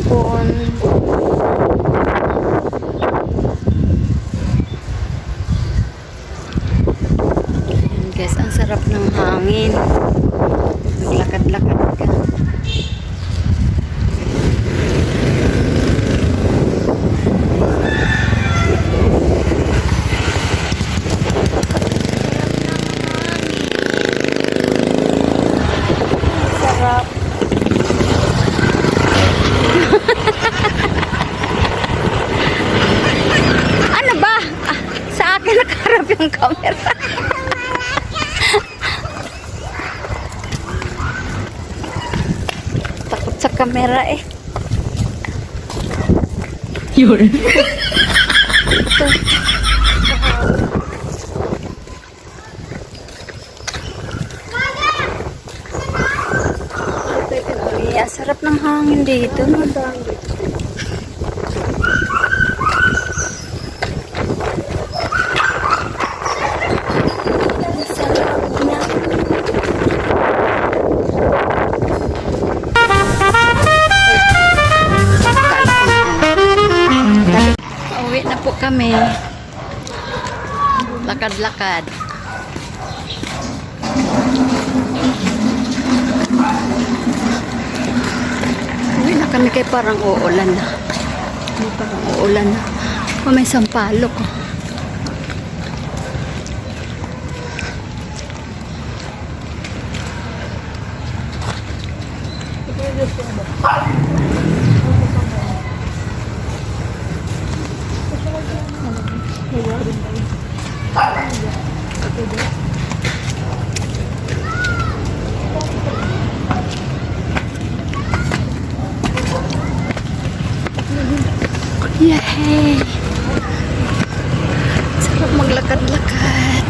hapon. Ayan guys, ang sarap ng hangin. Naglakad-lakad ka. Sarap. Ano ba? Ah, sa akin nakaharap yung camera. Takot sa camera eh. Yun. Ito. Ay, sarap ng hangin dito. Uwi na po kami. Lakad-lakad. Uwi na kami kay parang uulan na. Parang uulan na. Oh, may sampalok. Yay! Sarap maglakad-lakad.